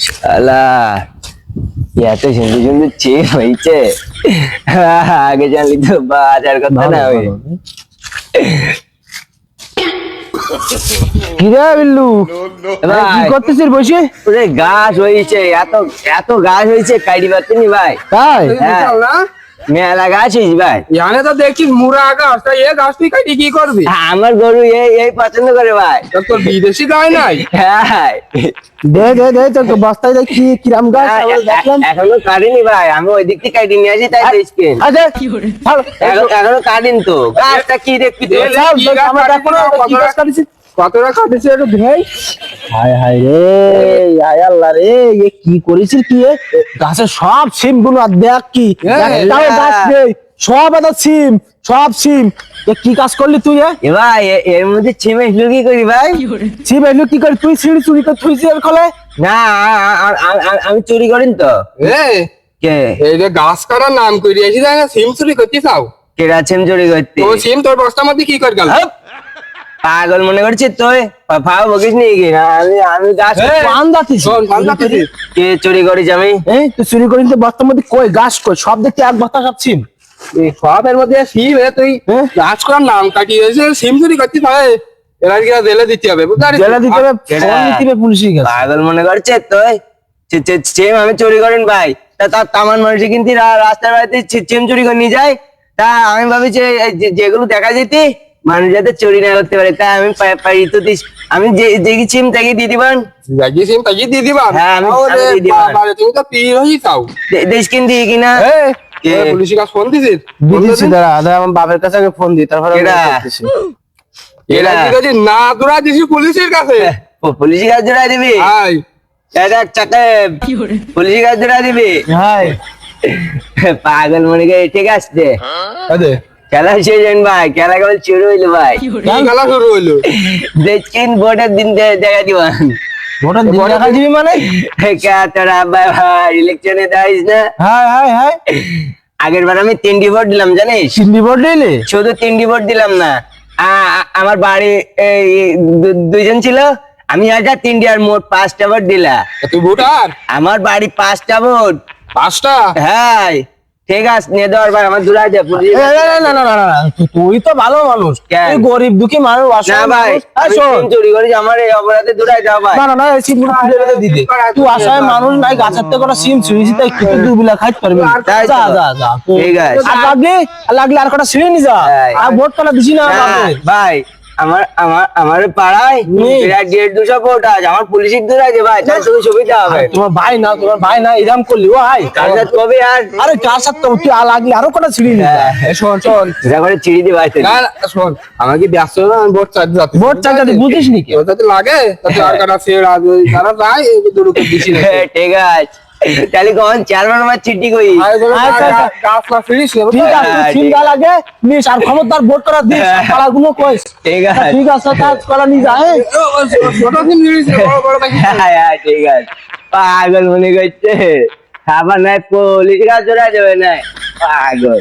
শালা এত সুন্দর সুন্দর চেপ হয়েছে, আগে জানলি তো বাজার কথা না ওই। কিরে বিল্লু, কি করতেছিস বসে? ওরে গাছ হয়েছে, এত এত গাছ হয়েছে কাইডি পারছি নি ভাই। তাই মেলা গাছ হয়েছে ভাই। জানে তো দেখছিস মুরা গাছ, তাই এ গাছ তুই কাটি কি করবি? আমার গরু এই এই পছন্দ করে ভাই। তোর বিদেশি গায় নাই? হ্যাঁ দে দে দে তোর বস্তায় দেখি কিরাম গাছ দেখলাম। এখনো কাটিনি ভাই, আমি ওই দিক থেকে কাটি নিয়ে আসি তাই দেখছেন। আচ্ছা এখনো কাটিন তো, গাছটা কি দেখবি তো? কতটা কাটিছে একটু ধেই। হায় হায় রে, হায় আল্লাহ রে, এ কি করেছিস কি? গাছের সব সিম গুলো দেখ কি একটাও গাছ নেই, সব এটা সিম, সব সিম। এ কি কাজ করলি তুই? এ ভাই এর মধ্যে ছিমে এসলো কি করি ভাই? সিম এলো কি করে? তুই সিঁড়ি চুরি করে তুই এর খলে? না আমি চুরি করিন তো। কে এই যে গাছ কাটার নাম করি এসে যায় না, সিম চুরি করতে চাও? কেডা ছিম চুরি করতে? তো সিম তোর বস্তার মধ্যে কি করে গেল? পাগল মনে করছিস তুই? ফাও বকিস নি কি? আমি গাছ পান যাচ্ছিস, পান যাচ্ছিস। কে চুরি করিস? আমি এই তুই চুরি করিস তো বস্তার মধ্যে কই গাছ কই? সব দেখতে এক বস্তা সব সিম। এই সবের মধ্যে সিম, তুই গাছ করার নাম কাটিয়েছে, সিম চুরি করতে পারে? এরা কি জেলে দিতে হবে? জেলে দিতে হবে, ফোন দিতে হবে পুলিশে গেছে। পাগল মনে করছিস তুই? ছিম আমি চুরি করেন ভাই। তা তার তামান মানুষ কিন্তু রাস্তার বাড়িতে ছিম চুরি করে নিয়ে যায়। তা আমি ভাবি যেগুলো দেখা যেতে মানুষ যাতে চুরি না করতে পারে, তা আমি পারি তো দিস। আমি যে ছিম তাকে দিয়ে দিবান। সিম তাকে দিয়ে দিবান? হ্যাঁ আমি দিয়ে দিবান। তুমি তো পীর হয়ে যাও। দেশ কিন দিয়ে কিনা পুলিশের কাছে ফোন দিছিস? দিয়েছি, দাঁড়া দাঁড়া আমার বাবার কাছে আগে ফোন দিই, তারপরে এরা কি কাজে না তোরা দিছি পুলিশের কাছে? পুলিশের কাছে জোড়া দিবি? হাই চাকে পুলিশের কাছে জোড়া দিবি? হাই পাগল মনে করে ঠিক আসছে। আদে খেলা শেষ হইন ভাই, খেলা কেবল শুরু হইলো ভাই। খেলা শুরু হইলো? দেখছেন ভোটের দিন দেখা দিবান। ভোটের দিন দেখা দিবি মানে? তোরা ভাই ইলেকশনে দাঁড়িস না? হাই হাই হাই, আগের বার আমি 3টি ভোট দিলাম জানিস? 3টি ভোট দিলি? শুধু 3টি ভোট দিলাম না, আমার বাড়ি দুইজন ছিল, আমি একটা 3টি আর মোট 5টা ভোট দিলা। তুই ভোটার? আমার বাড়ি 5টা ভোট। 5টা? হ্যাঁ ঠিক আছে, নিয়ে দেওয়ার ভাই আমার দূরাই যা। না না না না, তুই তো ভালো মানুষ, তুই গরিব দুঃখী মানুষ। না ভাই চুরি করিস, আমার এই অপরাধে দূরাই যাও ভাই। না না না, সিম দিতে তুই আসায় মানুষ নাই, গাছের থেকে কটা সিম চুরিছি, তাই কিছু দুবিলা খাইতে পারবি। যা যা যা, ঠিক আছে। আর লাগলে আর কটা সিম নি যা, আর ভোট কটা দিছি না ভাই। আমার পাড়ায় 150-200 ভোট আছে, আমার পুলিশের দূর আছে ভাই, তার সঙ্গে সুবিধা হবে। তোমার ভাই না এরকম করলি? ও ভাই কার সাথে কবে আর? আরে কার সাথে তুই লাগলে আরো কটা ছিড়ি নি। শোন শোন, এবারে চিড়ি দি ভাই। না শোন, আমার কি ব্যস্ত না, আমি ভোট চাইতে যাচ্ছি। ভোট চাইতে বুঝিস নি কি? ওটাতে লাগে তাতে আর কটা সিম আছে, তারা যায় দুটো করে দিছি না। ঠিক আছে, তাহলে কোন 4বার আমার চিঠি কই? গাছ না ফিরিস, ঠিক আছে সিম গা লাগে নিস, আর খবরদার ভোট করা দিস, পাড়াগুলো কইস। ঠিক আছে ঠিক আছে, কাজ করা নি যায়। ছোট সিম ফিরিস, বড় বড় ভাই। হ্যাঁ ঠিক আছে। পাগল মনে করছে আবার নাই পুলিশ কাজ জোড়া যাবে না, পাগল।